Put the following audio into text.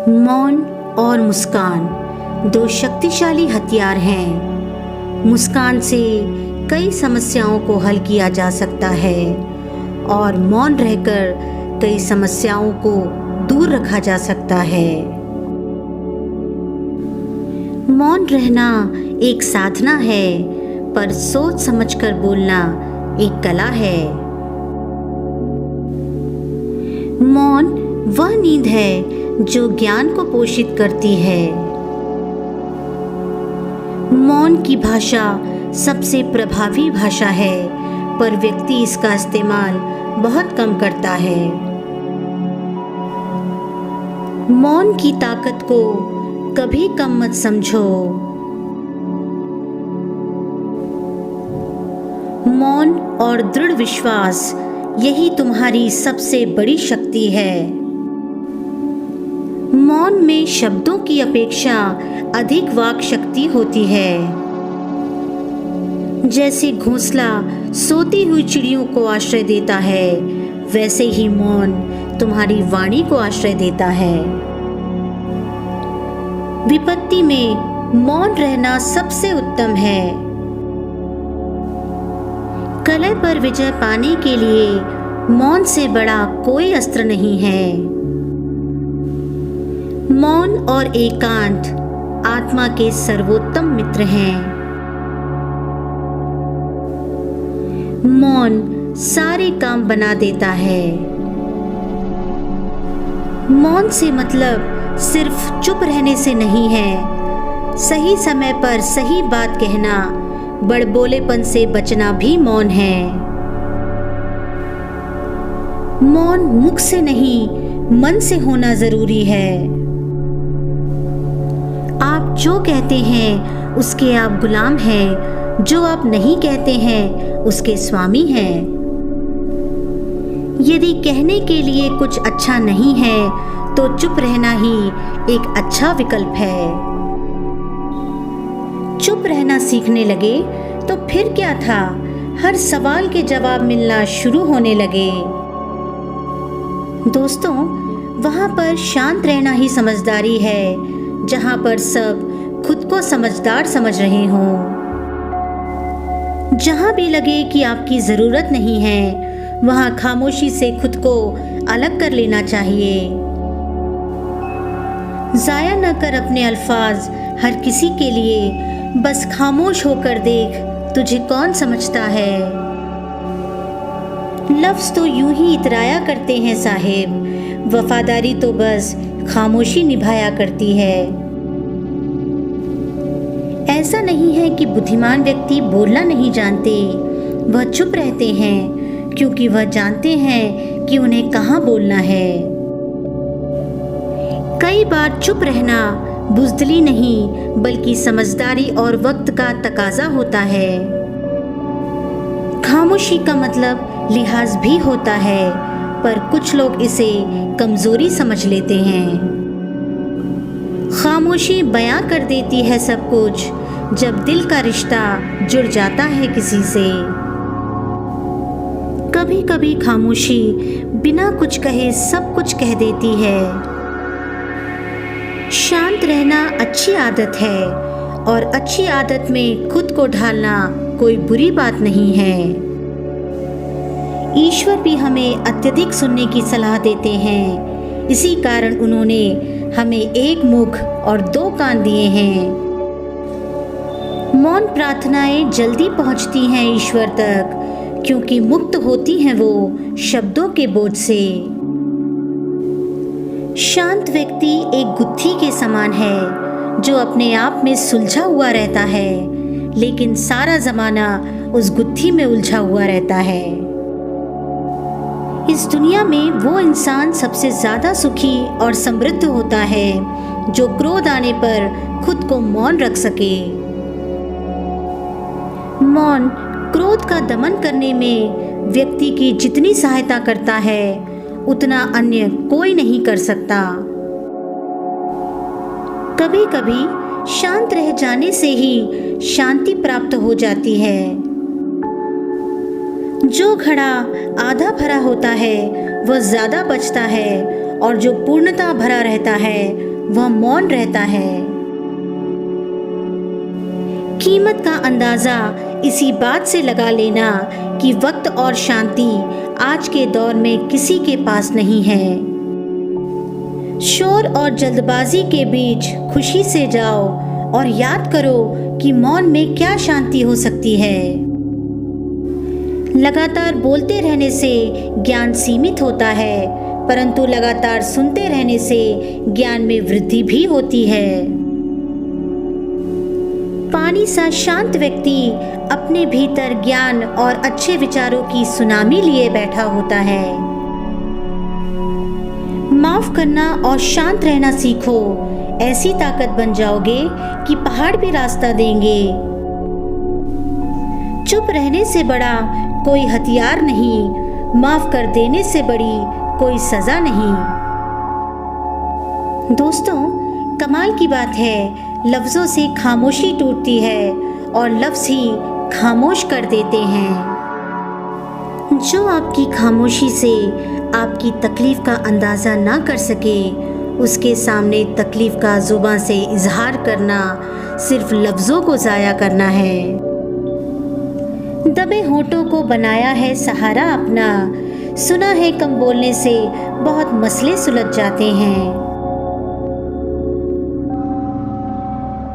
मौन और मुस्कान दो शक्तिशाली हथियार हैं। मुस्कान से कई समस्याओं को हल किया जा सकता है और मौन रहकर कई समस्याओं को दूर रखा जा सकता है। मौन रहना एक साधना है, पर सोच समझकर बोलना एक कला है। मौन वह नींद है जो ज्ञान को पोषित करती है। मौन की भाषा सबसे प्रभावी भाषा है, पर व्यक्ति इसका इस्तेमाल बहुत कम करता है। मौन की ताकत को कभी कम मत समझो। मौन और दृढ़ विश्वास यही तुम्हारी सबसे बड़ी शक्ति है। मौन में शब्दों की अपेक्षा अधिक वाक शक्ति होती है। जैसे घोंसला सोती हुई चिड़ियों को आश्रय देता है, वैसे ही मौन तुम्हारी वाणी को आश्रय देता है। विपत्ति में मौन रहना सबसे उत्तम है। कलह पर विजय पाने के लिए मौन से बड़ा कोई अस्त्र नहीं है। मौन और एकांत आत्मा के सर्वोत्तम मित्र हैं। मौन सारे काम बना देता है। मौन से मतलब सिर्फ चुप रहने से नहीं है। सही समय पर सही बात कहना, बड़बोलेपन से बचना भी मौन है। मौन मुख से नहीं, मन से होना जरूरी है। आप जो कहते हैं उसके आप गुलाम हैं, जो आप नहीं कहते हैं उसके स्वामी हैं। यदि कहने के लिए कुछ अच्छा नहीं है तो चुप रहना ही एक अच्छा विकल्प है। चुप रहना सीखने लगे तो फिर क्या था, हर सवाल के जवाब मिलना शुरू होने लगे। दोस्तों, वहां पर शांत रहना ही समझदारी है, जहां पर सब खुद को समझदार समझ रहे हों। जहां भी लगे कि आपकी जरूरत नहीं है, वहां खामोशी से खुद को अलग कर लेना चाहिए। जाया न कर अपने अल्फाज हर किसी के लिए, बस खामोश होकर देख तुझे कौन समझता है। लफ्ज तो यूं ही इतराया करते हैं साहिब, वफादारी तो बस खामोशी निभाया करती है। ऐसा नहीं है कि बुद्धिमान व्यक्ति बोलना नहीं जानते, वह चुप रहते हैं क्योंकि वह जानते हैं कि उन्हें कहाँ बोलना है। कई बार चुप रहना बुज़दिली नहीं, बल्कि समझदारी और वक्त का तकाजा होता है। खामोशी का मतलब लिहाज भी होता है, पर कुछ लोग इसे कमजोरी समझ लेते हैं। खामोशी बयां कर देती है सब कुछ, जब दिल का रिश्ता जुड़ जाता है किसी से। कभी कभी खामोशी बिना कुछ कहे सब कुछ कह देती है। शांत रहना अच्छी आदत है, और अच्छी आदत में खुद को ढालना कोई बुरी बात नहीं है। ईश्वर भी हमें अत्यधिक सुनने की सलाह देते हैं, इसी कारण उन्होंने हमें एक मुख और दो कान दिए हैं। मौन प्रार्थनाएं जल्दी पहुंचती हैं ईश्वर तक, क्योंकि मुक्त होती हैं वो शब्दों के बोझ से। शांत व्यक्ति एक गुत्थी के समान है, जो अपने आप में सुलझा हुआ रहता है, लेकिन सारा जमाना उस गुत्थी में उलझा हुआ रहता है। इस दुनिया में वो इंसान सबसे ज्यादा सुखी और समृद्ध होता है जो क्रोध आने पर खुद को मौन रख सके। मौन क्रोध का दमन करने में व्यक्ति की जितनी सहायता करता है, उतना अन्य कोई नहीं कर सकता। कभी कभी शांत रह जाने से ही शांति प्राप्त हो जाती है। जो घड़ा आधा भरा होता है वह ज्यादा बचता है, और जो पूर्णता भरा रहता है वह मौन रहता है। कीमत का अंदाजा इसी बात से लगा लेना कि वक्त और शांति आज के दौर में किसी के पास नहीं है। शोर और जल्दबाजी के बीच खुशी से जाओ और याद करो कि मौन में क्या शांति हो सकती है। लगातार बोलते रहने से ज्ञान सीमित होता है, परंतु लगातार सुनते रहने से ज्ञान में वृद्धि भी होती है। पानी सा शांत व्यक्ति अपने भीतर ज्ञान और अच्छे विचारों की सुनामी लिए बैठा होता है। माफ करना और शांत रहना सीखो, ऐसी ताकत बन जाओगे कि पहाड़ भी रास्ता देंगे। चुप रहने से बड़ा कोई हथियार नहीं, माफ कर देने से बड़ी कोई सजा नहीं। दोस्तों, कमाल की बात है, लफ्ज़ों से खामोशी टूटती है और लफ्ज़ ही खामोश कर देते हैं। जो आपकी खामोशी से आपकी तकलीफ़ का अंदाज़ा ना कर सके, उसके सामने तकलीफ़ का ज़ुबान से इजहार करना सिर्फ लफ्ज़ों को ज़ाया करना है। दबे होठों को बनाया है सहारा अपना, सुना है कम बोलने से बहुत मसले सुलझ जाते हैं।